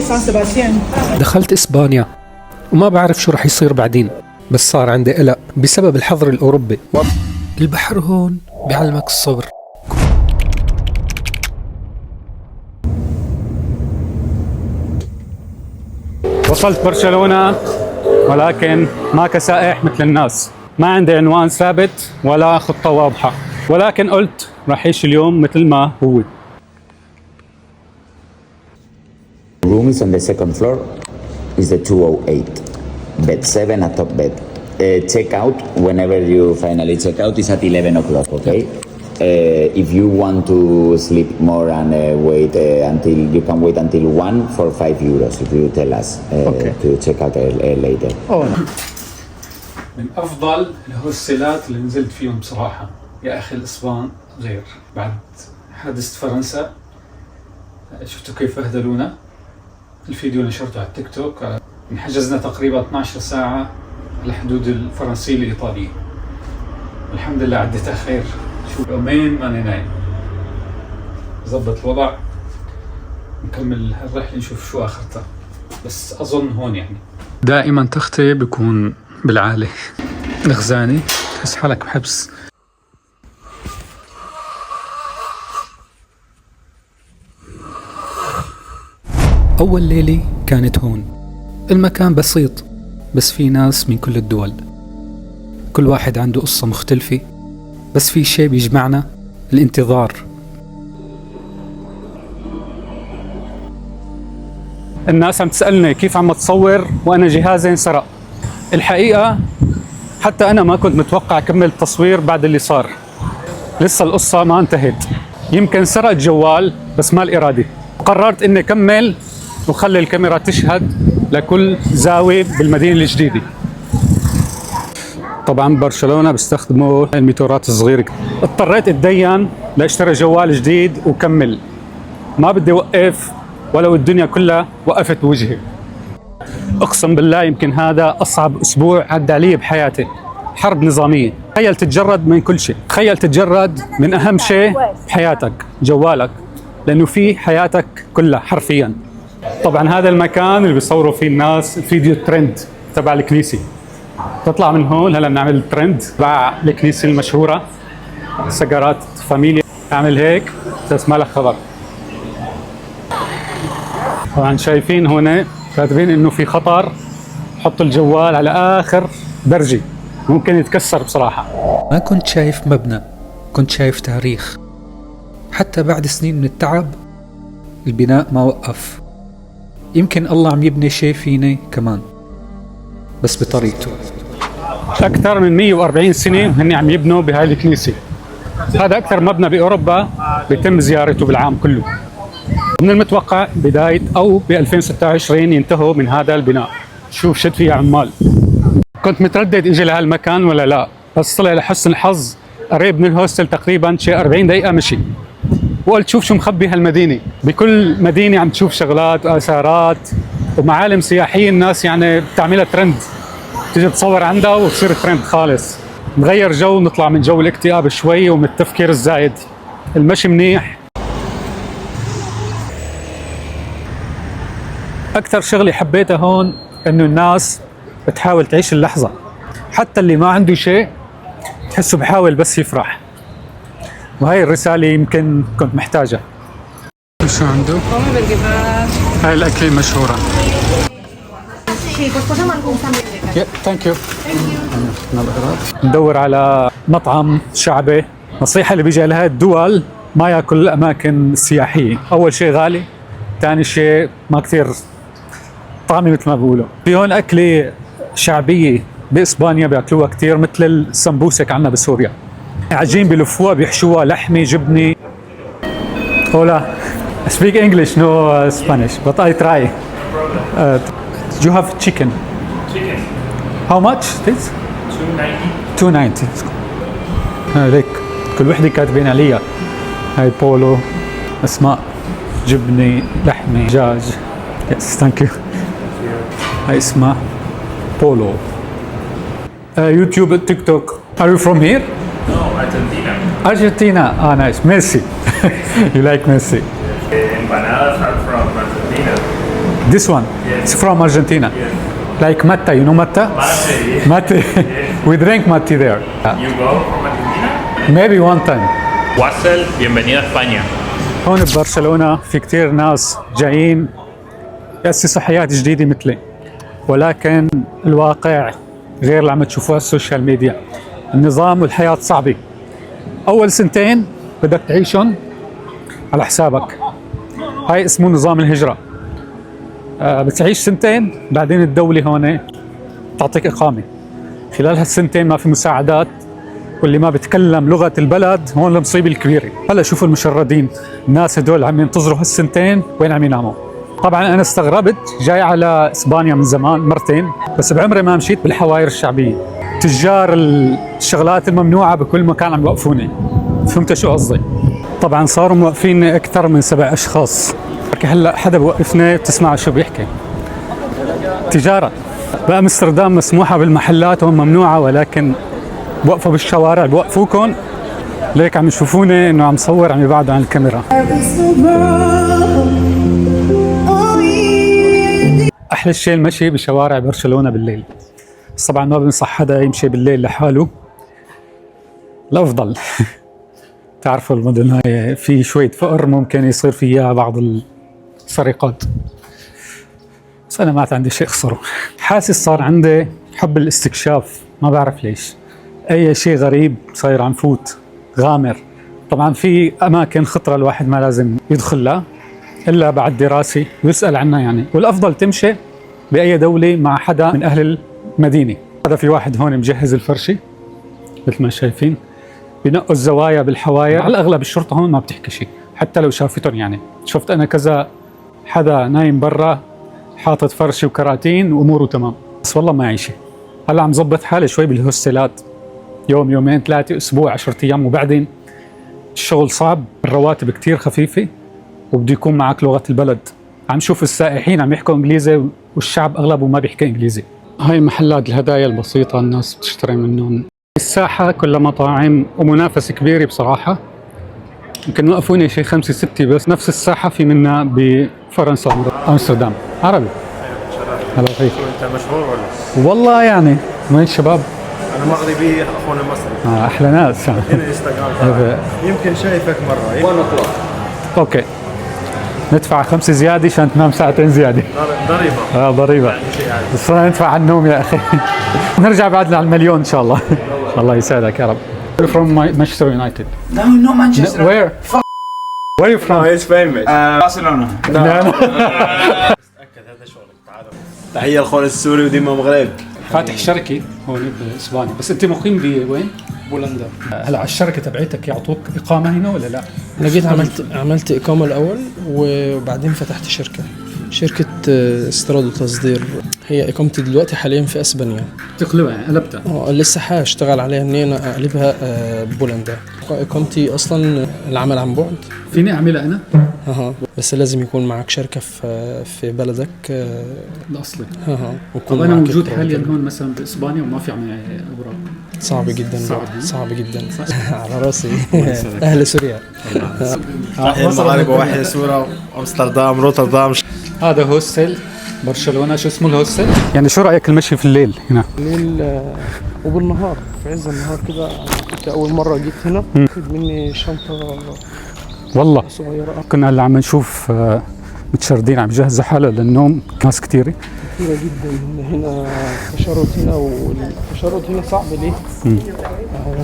San Sebastián. دخلت إسبانيا وما بعرف شو رح يصير بعدين، بس صار عندي قلق بسبب الحظر الأوروبي. البحر هون بيعلمك الصبر. وصلت برشلونة، ولكن ما كسائح مثل الناس. ما عندي عنوان ثابت ولا خطة واضحة، ولكن قلت رح أعيش اليوم مثل ما هو. Room is on the second floor. Is the 208. Bed 7 at top bed. Check out whenever you finally check out is at 11 o'clock. Okay. If you want to sleep more and wait until you can wait until 1 for €5 if you tell us to check out later. من أفضل الهوستيلات اللي نزلت فيهم بصراحة يا أخي. الإسبان غير. بعد حادثة فرنسا شفتوا كيف بهدلونا. الفيديو نشرته على التيك توك. انحجزنا تقريبا 12 ساعة على حدود الفرنسية الإيطالية. الحمد لله عدتها خير. شو يومين ماني نايم. زبط الوضع، نكمل هالرحلة نشوف شو آخرتها، بس أظن هون يعني. دائما تختي بيكون بالعالي. الغزاني تحس حالك بحبس. أول ليلة كانت هون. المكان بسيط بس في ناس من كل الدول، كل واحد عنده قصة مختلفة، بس في شيء بيجمعنا: الانتظار. الناس عم تسألني كيف عم تصور وأنا جهازي انسرق. الحقيقة حتى أنا ما كنت متوقع أكمل التصوير بعد اللي صار. لسه القصة ما انتهت. يمكن سرق الجوال بس ما الإرادة. قررت إني أكمل وخلي الكاميرا تشهد لكل زاوية بالمدينة الجديدة. طبعا برشلونة بيستخدموا الميتورات الصغيرة. اضطريت اتدين لاشتري جوال جديد وكمل. ما بدي اوقف ولو الدنيا كلها وقفت بوجهي. اقسم بالله يمكن هذا اصعب اسبوع عدى علي بحياتي. حرب نظامية. تخيل تتجرد من كل شيء. تخيل تتجرد من اهم شيء بحياتك، جوالك، لانه فيه حياتك كلها حرفيا. طبعا هذا المكان اللي بيصوروا فيه الناس الفيديو ترند تبع الكنيسة. تطلع من هون هلا بنعمل ترند تبع الكنيسة المشهورة سجارات فاميليا. اعمل هيك بس ما لك خبر. طبعا شايفين هون كاتبين انه في خطر، حط الجوال على اخر درجة ممكن يتكسر بصراحة. ما كنت شايف مبنى، كنت شايف تاريخ. حتى بعد سنين من التعب البناء ما وقف. يمكن الله عم يبني شيء فيني كمان، بس بطريقته. أكثر من 140 سنة هن عم يبنوا بهاي الكنيسة. هذا أكثر مبنى بأوروبا بيتم زيارته بالعام كله. من المتوقع بداية أو ب 2026 ينتهوا من هذا البناء. شوف شد فيه عمال. كنت متردد إجي لهالمكان ولا لا، بس طلع لحسن الحظ قريب من الهوستل تقريبا شيء 40 دقيقة مشي. وقلت شوف شو مخبي هالمدينة. بكل مدينة عم تشوف شغلات وآثارات ومعالم سياحية، الناس يعني بتعملها ترند، تيجي تصور عندها وتصير ترند خالص. نغير جو، نطلع من جو الاكتئاب شوي ومن التفكير الزايد. المشي منيح. أكثر شغلة حبيتها هون إنه الناس بتحاول تعيش اللحظة. حتى اللي ما عنده شيء تحسه بحاول بس يفرح، وهي الرسالة يمكن كنت محتاجة. شو عنده؟ هاي الأكلة المشهورة. ثانك يو. ندور على مطعم شعبي. نصيحة اللي بيجي لهي الدول ما ياكل الأماكن السياحية. أول شيء غالي، ثاني شيء ما كثير طعمي مثل ما بيقولوا. في هون أكلة شعبية بإسبانيا بياكلوها كثير، مثل السمبوسك عنا بسوريا. عجين بلفوها بيحشوها لحمة جبنة. Hola, I speak English, no Spanish, but I try. You have chicken? Chicken. How much this? 290. 290. هيك كل وحدة كاتبين عليها. هاي بولو، أسماء، جبنة، لحمة، دجاج. Yes, thank you. هاي اسمها بولو. يوتيوب، تيك توك. Are you from here? No, Argentina. Argentina. Ah, nice. Messi. You like Messi? Empanadas are from Argentina. This one. It's from Argentina. Like Mate, you know Mate? Mate. We drink Mate there. You go from Argentina? Maybe one time. Wassel, bienvenido a España. هون ببرشلونة في كتير ناس جايين يأسسوا حياة جديدة مثلي، ولكن الواقع غير اللي عم تشوفوه على السوشيال ميديا. النظام والحياة صعبة. أول سنتين بدك تعيشهم على حسابك، هاي اسمه نظام الهجرة. بتعيش سنتين بعدين الدولة هون تعطيك إقامة. خلال هالسنتين ما في مساعدات، واللي ما بتكلم لغة البلد هون المصيبة الكبيرة. هلا شوفوا المشردين، الناس هدول عم ينتظروا هالسنتين وين عم يناموا. طبعا أنا استغربت، جاي على إسبانيا من زمان مرتين، بس بعمري ما مشيت بالحواير الشعبية. تجار الشغلات الممنوعة بكل مكان عم يوقفوني. فهمت شو قصدي؟ طبعا صاروا موقفيني أكثر من 7 أشخاص. هلا حدا بوقفني بتسمع شو بيحكي. تجارة بأمستردام مسموحة بالمحلات، هون ممنوعة، ولكن بوقفوا بالشوارع بوقفوكم ليك عم يشوفوني انه عم صور، عم يبعدوا عن الكاميرا. احلى شيء المشي بشوارع برشلونة بالليل، بس طبعا ما بنصح حدا يمشي بالليل لحاله، الافضل تعرفوا المدن هاي في شوية فقر ممكن يصير فيها بعض السرقات، بس انا ما عندي شيء اخسره. حاسس صار عندي حب الاستكشاف، ما بعرف ليش. اي شيء غريب صاير عم فوت غامر. طبعا في اماكن خطره الواحد ما لازم يدخل لها الا بعد دراسه ويسال عنها يعني، والافضل تمشي باي دوله مع حدا من اهل المدينه. هذا في واحد هون مجهز الفرشه مثل ما شايفين، بنقوا الزوايا بالحواير. على الاغلب الشرطه هون ما بتحكي شيء حتى لو شافتهم، يعني شفت انا كذا حدا نايم برا حاطط فرشه وكراتين واموره تمام، بس والله ما عايشه. هلا عم زبط حالي شوي بالهوستيلات، يوم يومين 3 اسبوع 10 ايام، وبعدين الشغل صعب، الرواتب كتير خفيفه، وبده يكون معك لغه البلد. عم شوف السائحين عم يحكوا انجليزي والشعب اغلبه ما بيحكي انجليزي. هاي محلات الهدايا البسيطه الناس بتشتري منهم. الساحه كلها مطاعم ومنافسه كبيره بصراحه. يمكن وقفوني شيء 5 6 بس. نفس الساحه في منها بفرنسا امستردام. عربي. هلا فيك. انت مشهور ولا؟ والله يعني وين الشباب؟ انا مغربي، اخونا مصري. احلى ناس. هنا انستغرام. يمكن شايفك مره. 1 o'clock. اوكي، ندفع 5 زياده عشان تنام 2 ساعة زياده. ضريبه. ضريبه، بس صرنا ندفع على النوم يا اخي. نرجع بعدنا على المليون ان شاء الله. الله يسعدك يا رب. From Manchester United. No, not Manchester. Where? Where are you from? It's famous. Barcelona. تاكد هذا شغلك. تعال. تحيه لاخونا السوري وديما مغرب. فاتح شركه هون باسبانيا، بس انت مقيم بوين؟ بولندا. هلا على الشركه تبعتك يعطوك اقامه هنا ولا لا؟ انا جيت عملت اقامه الاول، وبعدين فتحت شركه استيراد وتصدير. هي اقامتي دلوقتي حاليا في اسبانيا. تقلبها يعني قلبتها؟ لسه هشتغل عليها ان انا اقلبها بولندا. اقامتي اصلا العمل عن بعد. فيني اعملها انا؟ بس لازم يكون معك شركه في بلدك الاصلي. ويكون انا معك موجود حاليا هون مثلا باسبانيا وما في عندي اوراق. صعب جدا. صعب جدا. على راسي. اهل سوريا. تحيه المغرب وواحد سورة امستردام روتردام. هذا هوستل برشلونة. شو اسمه الهوستل؟ يعني شو رأيك المشي في الليل هنا؟ الليل وبالنهار، في عز النهار كده. كنت أول مرة جيت هنا خد مني شنطة والله صغيرة. كنا هلا عم نشوف متشردين عم يجهزوا حالهم للنوم، ناس كثيرة جدا. هنا تشرد هنا، والتشرد هنا صعب ليه؟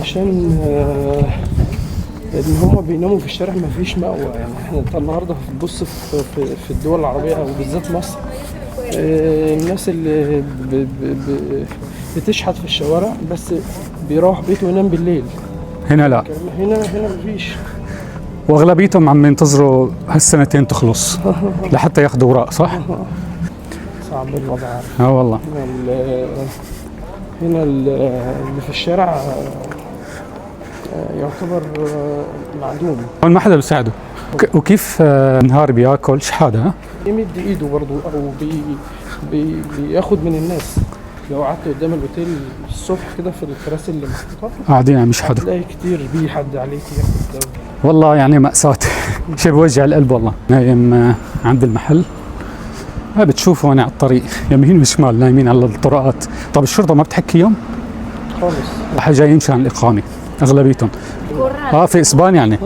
عشان ان هم بيناموا في الشارع، ما فيش مأوى. يعني احنا النهارده بنبص في الدول العربيه وبالذات مصر، الناس اللي بتشحت في الشوارع بس بيروح بيته وينام بالليل. هنا لا، هنا ما فيش. واغلبيتهم عم ينتظروا هالسنتين تخلص لحتى ياخذوا اوراق. صح؟ صعب الوضع. والله هنا اللي في الشارع يعتبر معدوم. هون ما حدا بيساعده. وكيف نهار بياكل شحاده؟ يمد ايده برضه، او بياخد من الناس. لو قعدت قدام الاوتيل الصبح كده في الكراسي اللي محطوطه قاعدين عم يشحدوا، تلاقي كتير بيحد عليك ياخد. والله يعني مأساة. شيء بوجع القلب والله. نايم عند المحل هاي بتشوفوا هون على الطريق يمين وشمال نايمين على الطرقات. طب الشرطة ما بتحكيهم؟ خالص. راح جايين مشان الإقامة أغلبيتهم. في إسبان يعني.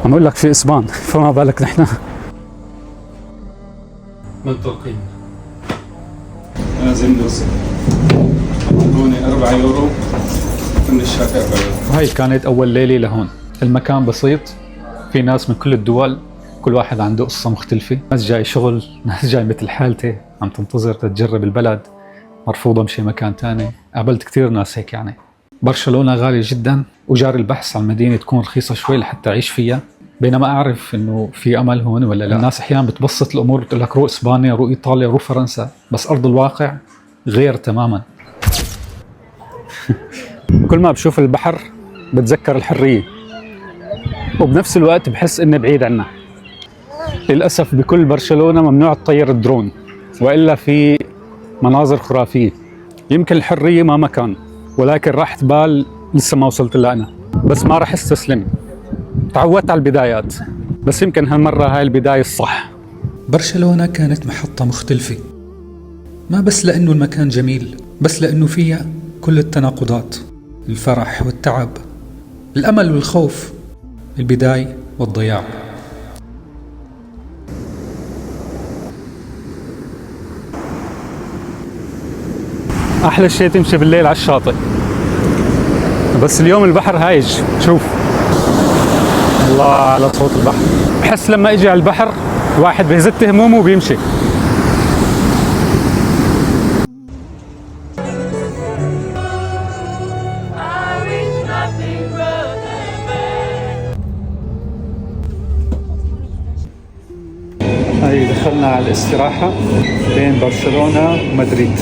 عم أقول لك في إسبان فما بالك نحن. منطقين. لازم نوصل. أعطوني 4 يورو من الشاكر. وهي كانت أول ليلة لهون. المكان بسيط، في ناس من كل الدول، كل واحد عنده قصة مختلفة. ناس جاي شغل، ناس جاي مثل حالتي عم تنتظر تتجرب البلد، مرفوضة مشي مكان تاني. قابلت كتير ناس هيك يعني. برشلونة غالية جدا، وجاري البحث عن مدينة تكون رخيصة شوي لحتى أعيش فيها، بينما أعرف إنه في أمل هون ولا لا. الناس أحيانا بتبسط الأمور، بتقول لك روح إسبانيا، روح إيطاليا، روح فرنسا، بس أرض الواقع غير تماما. كل ما بشوف البحر بتذكر الحرية، وبنفس الوقت بحس إني بعيد عنها. للأسف بكل برشلونة ممنوع تطير الدرون، وإلا في مناظر خرافية. يمكن الحرية ما مكان، ولكن راحة بال لسه ما وصلت لها أنا، بس ما راح استسلم. تعودت على البدايات، بس يمكن هالمرة هاي البداية الصح. برشلونة كانت محطة مختلفة، ما بس لأنه المكان جميل، بس لأنه فيها كل التناقضات، الفرح والتعب، الأمل والخوف، البداية والضياع. أحلى شيء تمشي بالليل على الشاطئ، بس اليوم البحر هايج. شوف الله على صوت البحر. بحس لما اجي على البحر الواحد بيزت همومه وبيمشي. هاي دخلنا على الاستراحة بين برشلونة ومدريد،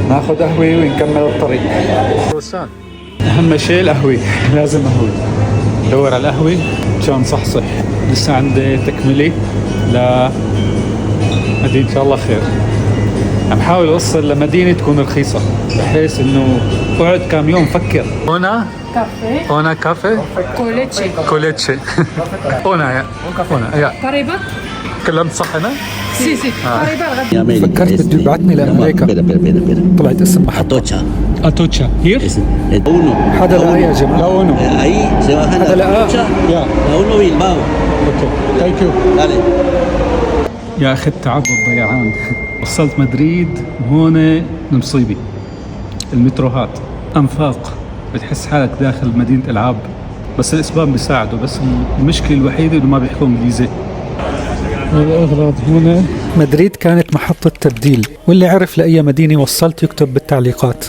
ناخذ قهوة ونكمل الطريق. أهم شيء القهوة، لازم قهوة. دور على القهوة مشان صحصح. لسه عندي تكملة لمدينة إن شاء الله خير. عم حاول أوصل لمدينة تكون رخيصة، بحيث إنه أقعد كم يوم فكر. هنا كافيه هنا كافيه كوليتشي كوليتشي. هنا يا قريبة؟ كلمت صح أنا؟ سي قريبة الغد. فكرت بده يبعثني لأمريكا، طلعت اسم محطة أتوتشا هير. هذا لا يا جماعة، لا أونو. Ahí se bajan هذا لا. يا la 1 Bilbao. أوكي ثانك يو. Dale. يا أخي التعب والضيعان. وصلت مدريد وهون المصيبة المتروهات أنفاق، بتحس حالك داخل مدينة ألعاب. بس الإسبان بيساعدوا، بس المشكلة الوحيدة إنه ما بيحكوا إنجليزي. الأغراض هنا. مدريد كانت محطة تبديل، واللي عرف لأي مدينة وصلت يكتب بالتعليقات.